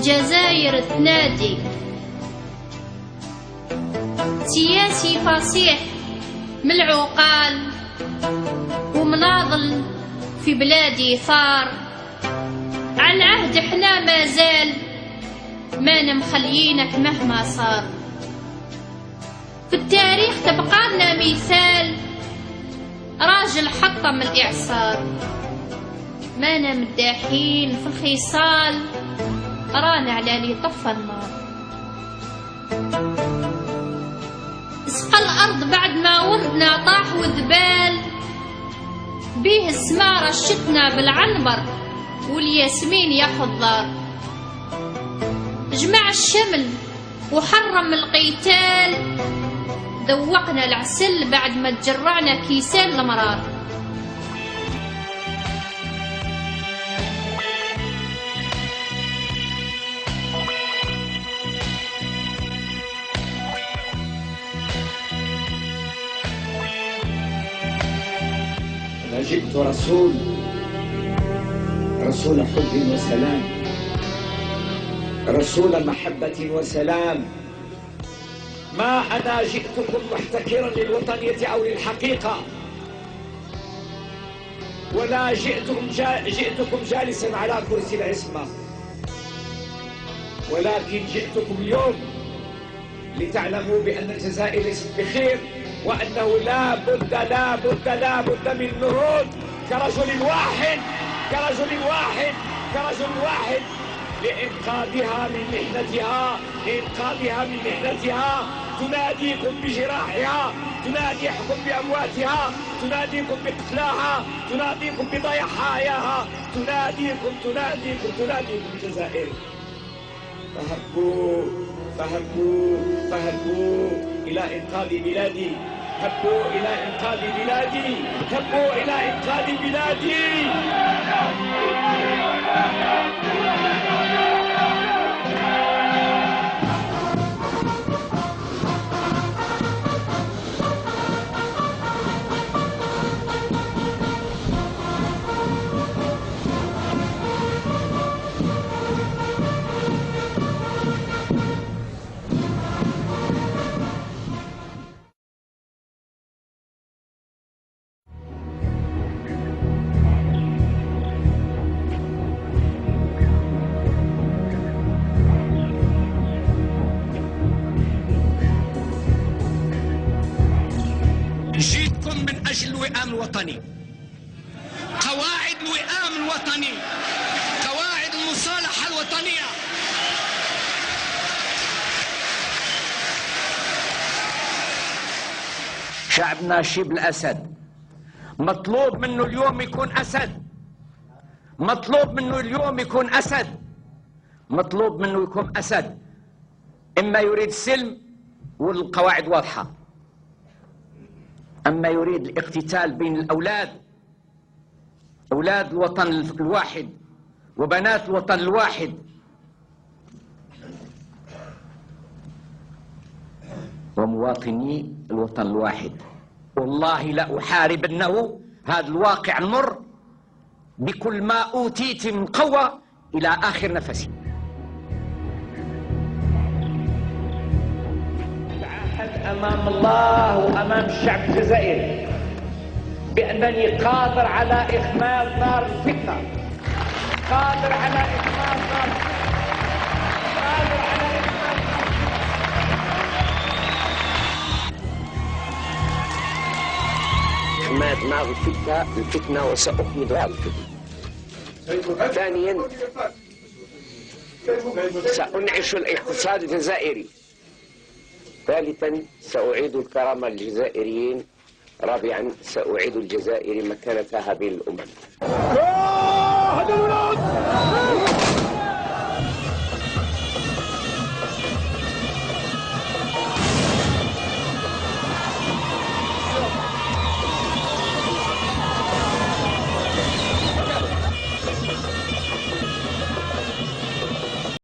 والجزائر تنادي. سياسي فصيح من العقال ومناضل في بلادي ثار، عن عهد حنا مازال ما مخليينك مهما صار. في التاريخ تبقى لنا مثال راجل حطم الإعصار، مانا مداحين في الخصال رانا على لي طفى النار. سقى الأرض بعد ما ولدنا طاح وذبال، بيه السما رشتنا بالعنبر والياسمين يا خضار. جمع الشمل وحرم القتال، ذوقنا العسل بعد ما تجرعنا كيسان المرار. أنا جئت رسول حب وسلام، رسول محبة وسلام. ما أنا جئتكم محتكرا للوطنية أو للحقيقة، ولا جئتكم جالسا على كرسي العصمة، ولكن جئتكم اليوم لتعلموا بأن الجزائر ليست بخير، وأنه لا بد من نهوض كرجل واحد لإنقاذها من محنتها، تناديكم بجراحها، تناديكم بأمواتها، تناديكم بقتلاها، تناديكم بضيحاياها، تناديكم الجزائر. فهبوا إلى إنقاذ بلادي، هبوا إلى إنقاذ بلادي. جيتكم من أجل الوئام الوطني، قواعد الوئام الوطني، قواعد المصالحة الوطنية. شعبنا شيب الأسد، مطلوب منه اليوم يكون أسد، مطلوب منه يكون أسد. إما يريد السلم والقواعد واضحة، أما يريد الاقتتال بين الأولاد، أولاد الوطن الواحد وبنات الوطن الواحد، ومواطني الوطن الواحد. والله لا أحاربنه هذا الواقع المر بكل ما أوتيت من قوة إلى آخر نفسي. أمام الله وأمام الشعب الجزائري بأنني قادر على إخماد نار الفتنة، قادر على إخماد نار إخماد نار الفتنة وسأخمدها الفتنة. ثانيا سأنعش الاقتصاد الجزائري. ثالثا سأعيد الكرامة للجزائريين. رابعا سأعيد الجزائر مكانتها بين الأمم.